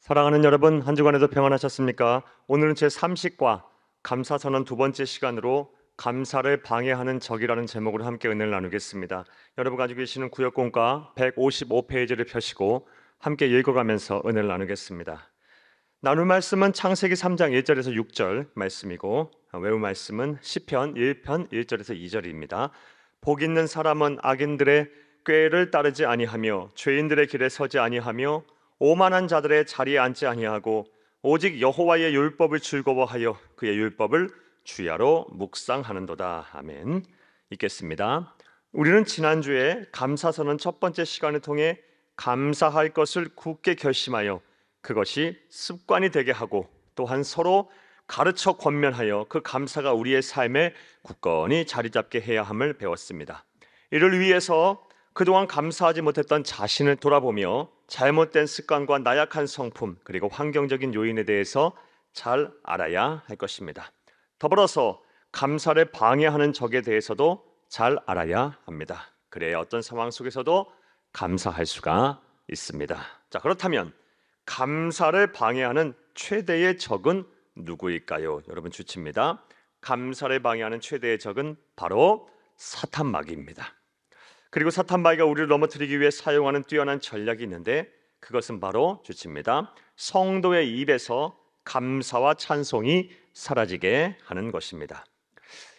사랑하는 여러분, 한 주간에도 평안하셨습니까? 오늘은 제30과 감사선언 두 번째 시간으로 감사를 방해하는 적이라는 제목으로 함께 은혜를 나누겠습니다. 여러분 가지고 계시는 구역공과 155페이지를 펴시고 함께 읽어가면서 은혜를 나누겠습니다. 나눌 말씀은 창세기 3장 1절에서 6절 말씀이고 외울 말씀은 시편 1편 1절에서 2절입니다. 복 있는 사람은 악인들의 꾀를 따르지 아니하며 죄인들의 길에 서지 아니하며 오만한 자들의 자리에 앉지 아니하고 오직 여호와의 율법을 즐거워하여 그의 율법을 주야로 묵상하는도다. 아멘. 읽겠습니다. 우리는 지난주에 감사선언 첫 번째 시간을 통해 감사할 것을 굳게 결심하여 그것이 습관이 되게 하고 또한 서로 가르쳐 권면하여 그 감사가 우리의 삶에 굳건히 자리 잡게 해야 함을 배웠습니다. 이를 위해서 그동안 감사하지 못했던 자신을 돌아보며 잘못된 습관과 나약한 성품 그리고 환경적인 요인에 대해서 잘 알아야 할 것입니다. 더불어서 감사를 방해하는 적에 대해서도 잘 알아야 합니다. 그래야 어떤 상황 속에서도 감사할 수가 있습니다. 자, 그렇다면 감사를 방해하는 최대의 적은 누구일까요? 여러분 주치입니다. 감사를 방해하는 최대의 적은 바로 사탄마귀입니다. 그리고 사탄마귀가 우리를 넘어뜨리기 위해 사용하는 뛰어난 전략이 있는데 그것은 바로 주치입니다. 성도의 입에서 감사와 찬송이 사라지게 하는 것입니다.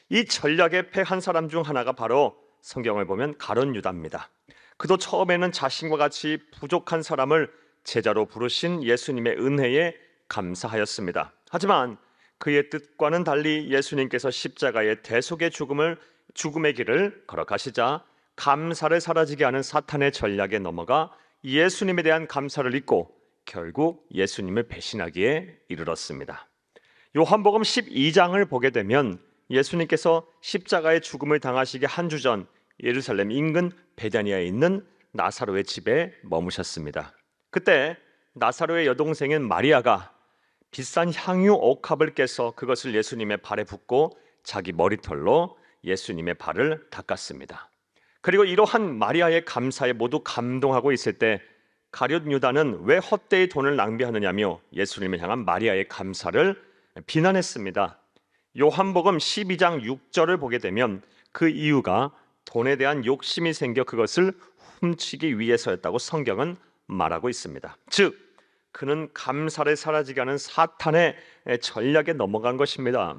이 전략에 패한 사람 중 하나가 바로 성경을 보면 가룟 유다입니다. 그도 처음에는 자신과 같이 부족한 사람을 제자로 부르신 예수님의 은혜에 감사하였습니다. 하지만 그의 뜻과는 달리 예수님께서 십자가의 대속의 죽음의 길을 걸어가시자 감사를 사라지게 하는 사탄의 전략에 넘어가 예수님에 대한 감사를 잊고 결국 예수님을 배신하기에 이르렀습니다. 요한복음 12장을 보게 되면 예수님께서 십자가의 죽음을 당하시기 한 주 전 예루살렘 인근 베다니아에 있는 나사로의 집에 머무셨습니다. 그때 나사로의 여동생인 마리아가 비싼 향유 옥합을 깨서 그것을 예수님의 발에 붓고 자기 머리털로 예수님의 발을 닦았습니다. 그리고 이러한 마리아의 감사에 모두 감동하고 있을 때 가룟 유다는 왜 헛되이 돈을 낭비하느냐며 예수님을 향한 마리아의 감사를 비난했습니다. 요한복음 12장 6절을 보게 되면 그 이유가 돈에 대한 욕심이 생겨 그것을 훔치기 위해서였다고 성경은 말하고 있습니다. 즉 그는 감사를 사라지게 하는 사탄의 전략에 넘어간 것입니다.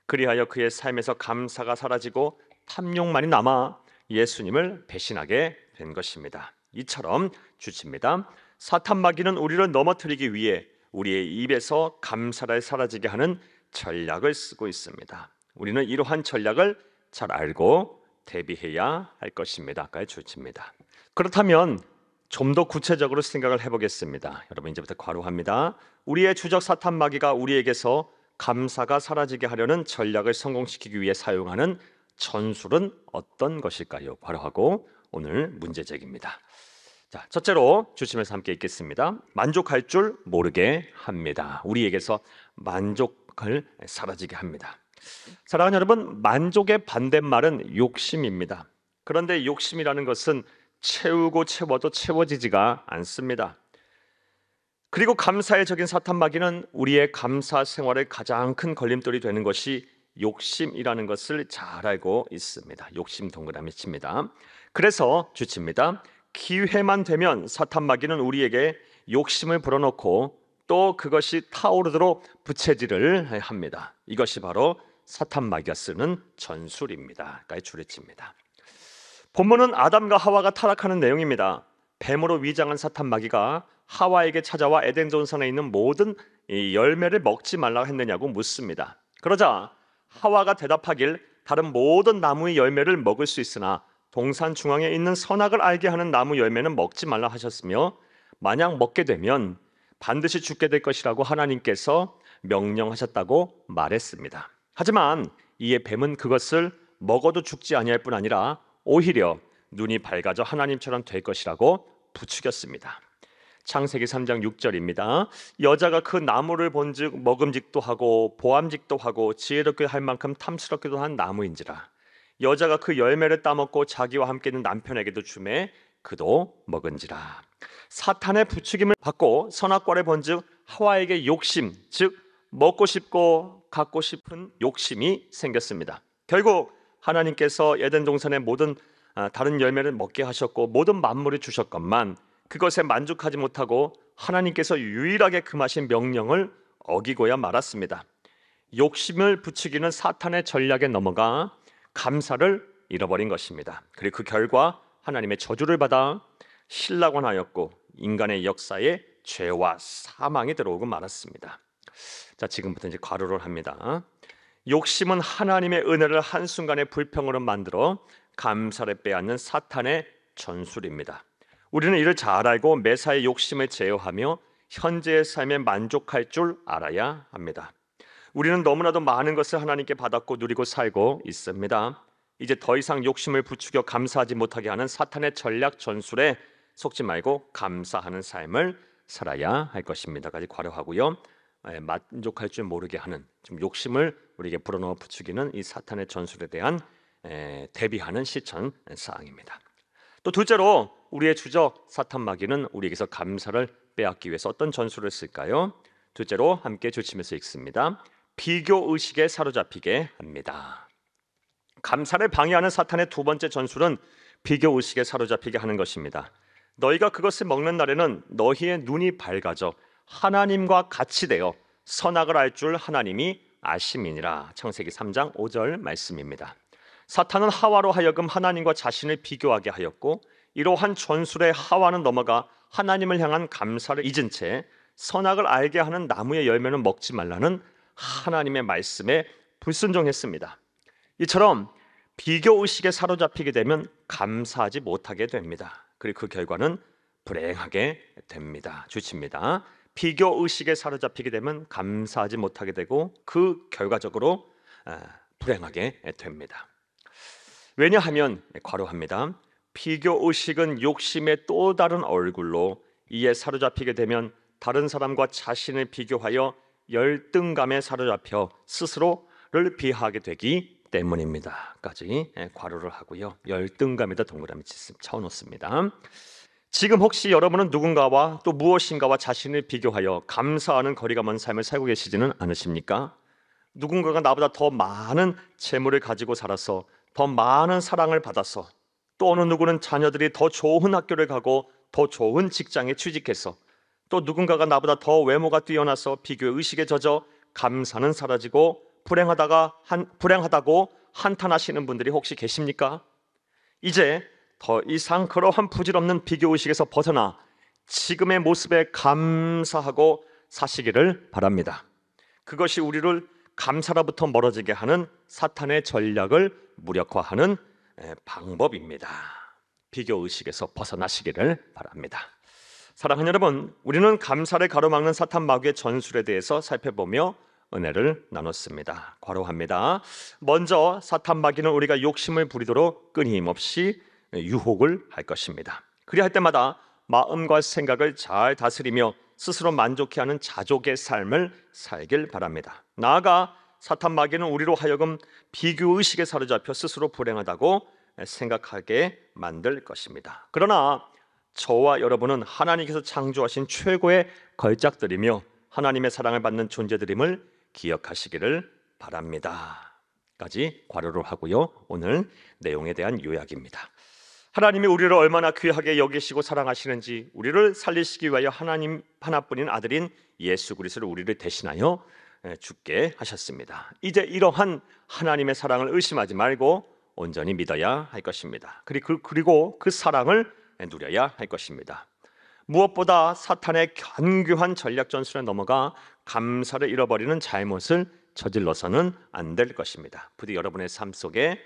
그리하여 그의 삶에서 감사가 사라지고 탐욕만이 남아 예수님을 배신하게 된 것입니다. 이처럼 주칩니다. 사탄마귀는 우리를 넘어뜨리기 위해 우리의 입에서 감사를 사라지게 하는 전략을 쓰고 있습니다. 우리는 이러한 전략을 잘 알고 대비해야 할 것입니다. 아까의 주칩니다. 그렇다면 좀 더 구체적으로 생각을 해보겠습니다. 여러분 이제부터 괄호합니다. 우리의 주적 사탄마귀가 우리에게서 감사가 사라지게 하려는 전략을 성공시키기 위해 사용하는 전술은 어떤 것일까요? 괄호하고 오늘 문제 제기입니다. 자, 첫째로 주침에서 함께 읽겠습니다. 만족할 줄 모르게 합니다. 우리에게서 만족을 사라지게 합니다. 사랑하는 여러분, 만족의 반대말은 욕심입니다. 그런데 욕심이라는 것은 채우고 채워도 채워지지가 않습니다. 그리고 감사의 적인 사탄마귀는 우리의 감사 생활의 가장 큰 걸림돌이 되는 것이 욕심이라는 것을 잘 알고 있습니다. 욕심 동그라미 칩니다. 그래서 주칩니다. 기회만 되면 사탄마귀는 우리에게 욕심을 불어넣고 또 그것이 타오르도록 부채질을 합니다. 이것이 바로 사탄마귀가 쓰는 전술입니다. 까지 줄여칩니다. 본문은 아담과 하와가 타락하는 내용입니다. 뱀으로 위장한 사탄마귀가 하와에게 찾아와 에덴 동산에 있는 모든 이 열매를 먹지 말라고 했느냐고 묻습니다. 그러자 하와가 대답하길 다른 모든 나무의 열매를 먹을 수 있으나 동산 중앙에 있는 선악을 알게 하는 나무 열매는 먹지 말라 하셨으며 만약 먹게 되면 반드시 죽게 될 것이라고 하나님께서 명령하셨다고 말했습니다. 하지만 이에 뱀은 그것을 먹어도 죽지 아니할 뿐 아니라 오히려 눈이 밝아져 하나님처럼 될 것이라고 부추겼습니다. 창세기 3장 6절입니다. 여자가 그 나무를 본즉 먹음직도 하고 보암직도 하고 지혜롭게 할 만큼 탐스럽기도 한 나무인지라 여자가 그 열매를 따먹고 자기와 함께 있는 남편에게도 주매 그도 먹은지라. 사탄의 부추김을 받고 선악과를 본즉 하와에게 욕심, 즉 먹고 싶고 갖고 싶은 욕심이 생겼습니다. 결국 하나님께서 에덴 동산의 모든 다른 열매를 먹게 하셨고 모든 만물을 주셨건만 그것에 만족하지 못하고 하나님께서 유일하게 금하신 명령을 어기고야 말았습니다. 욕심을 부추기는 사탄의 전략에 넘어가 감사를 잃어버린 것입니다. 그리고 그 결과 하나님의 저주를 받아 신락원하였고 인간의 역사에 죄와 사망이 들어오고 말았습니다. 자, 지금부터 이제 괄호를 합니다. 욕심은 하나님의 은혜를 한순간에 불평으로 만들어 감사를 빼앗는 사탄의 전술입니다. 우리는 이를 잘 알고 매사에 욕심을 제어하며 현재의 삶에 만족할 줄 알아야 합니다. 우리는 너무나도 많은 것을 하나님께 받았고 누리고 살고 있습니다. 이제 더 이상 욕심을 부추겨 감사하지 못하게 하는 사탄의 전략 전술에 속지 말고 감사하는 삶을 살아야 할 것입니다까지 괄호하고요. 만족할 줄 모르게 하는 좀 욕심을 우리에게 불어넣어 부추기는 이 사탄의 전술에 대한 대비하는 실천 사항입니다. 또 둘째로 우리의 주적 사탄 마귀는 우리에게서 감사를 빼앗기 위해서 어떤 전술을 쓸까요? 둘째로 함께 주치면서 읽습니다. 비교 의식에 사로잡히게 합니다. 감사를 방해하는 사탄의 두 번째 전술은 비교 의식에 사로잡히게 하는 것입니다. 너희가 그것을 먹는 날에는 너희의 눈이 밝아져 하나님과 같이 되어 선악을 알 줄 하나님이 아심이니라. 창세기 3장 5절 말씀입니다. 사탄은 하와로 하여금 하나님과 자신을 비교하게 하였고 이러한 전술에 하와는 넘어가 하나님을 향한 감사를 잊은 채 선악을 알게 하는 나무의 열매는 먹지 말라는 하나님의 말씀에 불순종했습니다. 이처럼 비교의식에 사로잡히게 되면 감사하지 못하게 됩니다. 그리고 그 결과는 불행하게 됩니다. 주칩니다. 비교의식에 사로잡히게 되면 감사하지 못하게 되고 그 결과적으로 불행하게 됩니다. 왜냐하면 괄호합니다. 비교의식은 욕심의 또 다른 얼굴로 이에 사로잡히게 되면 다른 사람과 자신을 비교하여 열등감에 사로잡혀 스스로를 비하하게 되기 때문입니다. 까지 괄호를 하고요. 열등감에다 동그라미 쳐놓습니다. 지금 혹시 여러분은 누군가와 또 무엇인가와 자신을 비교하여 감사하는 거리가 먼 삶을 살고 계시지는 않으십니까? 누군가가 나보다 더 많은 재물을 가지고 살아서 더 많은 사랑을 받아서 또 어느 누구는 자녀들이 더 좋은 학교를 가고 더 좋은 직장에 취직해서 또 누군가가 나보다 더 외모가 뛰어나서 비교의 의식에 젖어 감사는 사라지고 불행하다고 한탄하시는 분들이 혹시 계십니까? 이제 더 이상 그러한 부질없는 비교의식에서 벗어나 지금의 모습에 감사하고 사시기를 바랍니다. 그것이 우리를 감사로부터 멀어지게 하는 사탄의 전략을 무력화하는 방법입니다. 비교의식에서 벗어나시기를 바랍니다. 사랑하는 여러분, 우리는 감사를 가로막는 사탄 마귀의 전술에 대해서 살펴보며 은혜를 나눴습니다. 괄호합니다. 먼저 사탄 마귀는 우리가 욕심을 부리도록 끊임없이 유혹을 할 것입니다. 그리할 때마다 마음과 생각을 잘 다스리며 스스로 만족해 하는 자족의 삶을 살길 바랍니다. 나아가 사탄 마귀는 우리로 하여금 비교의식에 사로잡혀 스스로 불행하다고 생각하게 만들 것입니다. 그러나 저와 여러분은 하나님께서 창조하신 최고의 걸작들이며 하나님의 사랑을 받는 존재들임을 기억하시기를 바랍니다. 까지 괄호를 하고요. 오늘 내용에 대한 요약입니다. 하나님이 우리를 얼마나 귀하게 여기시고 사랑하시는지 우리를 살리시기 위하여 하나님 하나뿐인 아들인 예수 그리스도를 우리를 대신하여 죽게 하셨습니다. 이제 이러한 하나님의 사랑을 의심하지 말고 온전히 믿어야 할 것입니다. 그리고 그 사랑을 누려야 할 것입니다. 무엇보다 사탄의 견고한 전략 전술에 넘어가 감사를 잃어버리는 잘못을 저질러서는 안 될 것입니다. 부디 여러분의 삶 속에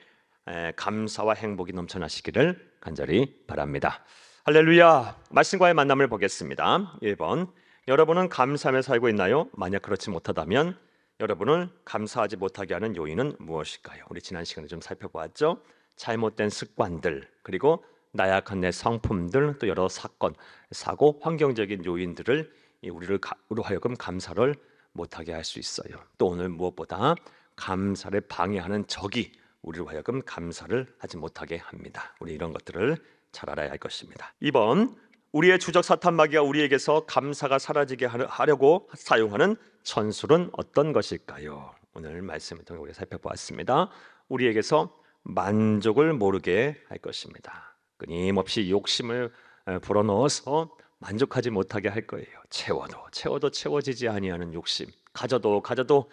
감사와 행복이 넘쳐나시기를 간절히 바랍니다. 할렐루야. 말씀과의 만남을 보겠습니다. 1번, 여러분은 감사하며 살고 있나요? 만약 그렇지 못하다면 여러분을 감사하지 못하게 하는 요인은 무엇일까요? 우리 지난 시간에 좀 살펴보았죠. 잘못된 습관들, 그리고 나약한 내 성품들, 또 여러 사건, 사고, 환경적인 요인들을 우리로 하여금 감사를 못하게 할 수 있어요. 또 오늘 무엇보다 감사를 방해하는 적이 우리로 하여금 감사를 하지 못하게 합니다. 우리 이런 것들을 잘 알아야 할 것입니다. 2번, 우리의 주적 사탄 마귀가 우리에게서 감사가 사라지게 하려고 사용하는 전술은 어떤 것일까요? 오늘 말씀을 통해 우리가 살펴보았습니다. 우리에게서 만족을 모르게 할 것입니다. 끊임없이 욕심을 불어넣어서 만족하지 못하게 할 거예요. 채워도 채워지지 아니하는 욕심, 가져도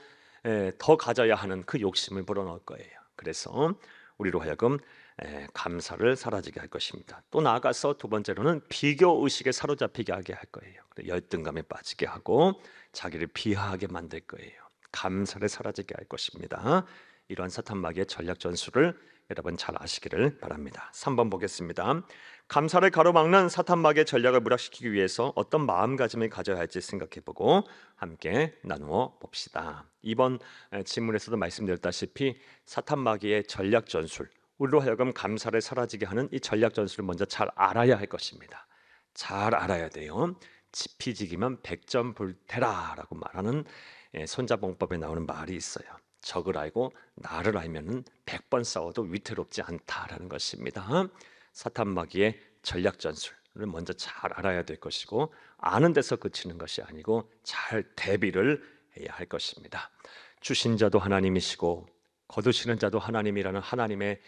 더 가져야 하는 그 욕심을 불어넣을 거예요. 그래서 우리로 하여금 감사를 사라지게 할 것입니다. 또 나아가서 두 번째로는 비교 의식에 사로잡히게 하게 할 거예요. 열등감에 빠지게 하고 자기를 비하하게 만들 거예요. 감사를 사라지게 할 것입니다. 이러한 사탄 마귀의 전략 전술을 여러분 잘 아시기를 바랍니다. 3번 보겠습니다. 감사를 가로막는 사탄 마귀의 전략을 무력시키기 위해서 어떤 마음가짐을 가져야 할지 생각해보고 함께 나누어 봅시다. 이번 질문에서도 말씀드렸다시피 사탄 마귀의 전략 전술, 우리로 하여금 감사를 사라지게 하는 이 전략 전술을 먼저 잘 알아야 할 것입니다. 잘 알아야 돼요. 지피지기면 백전불태라라고 말하는 손자봉법에 나오는 말이 있어요. 적을 알고 나를 알면은 100번 싸워도 위태롭지 않다라는 것입니다. 사탄 마귀의 전략 전술을 먼저 잘 알아야 될 것이고, 아는 데서 그치는 것이 아니고 잘 대비를 해야 할 것입니다. 주신 자도 하나님이시고 거두시는 자도 하나님이라는 하나님의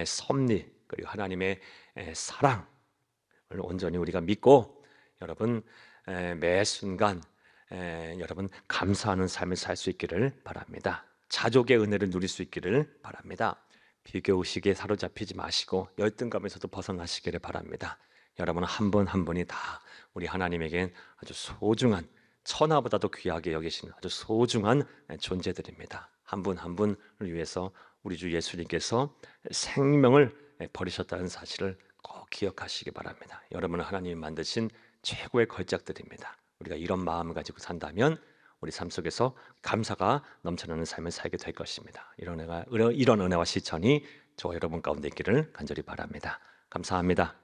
섭리, 그리고 하나님의 사랑을 온전히 우리가 믿고 여러분 매 순간 여러분 감사하는 삶을 살 수 있기를 바랍니다. 자족의 은혜를 누릴 수 있기를 바랍니다. 비교의식에 사로잡히지 마시고 열등감에서도 벗어나시기를 바랍니다. 여러분 한 분 한 분이 다 우리 하나님에겐 아주 소중한, 천하보다도 귀하게 여기시는 아주 소중한 존재들입니다. 한 분 한 분을 위해서 우리 주 예수님께서 생명을 버리셨다는 사실을 꼭 기억하시기 바랍니다. 여러분은 하나님이 만드신 최고의 걸작들입니다. 우리가 이런 마음을 가지고 산다면 우리 삶 속에서 감사가 넘쳐나는 삶을 살게 될 것입니다. 이런 은혜와 실천이 저와 여러분 가운데 있기를 간절히 바랍니다. 감사합니다.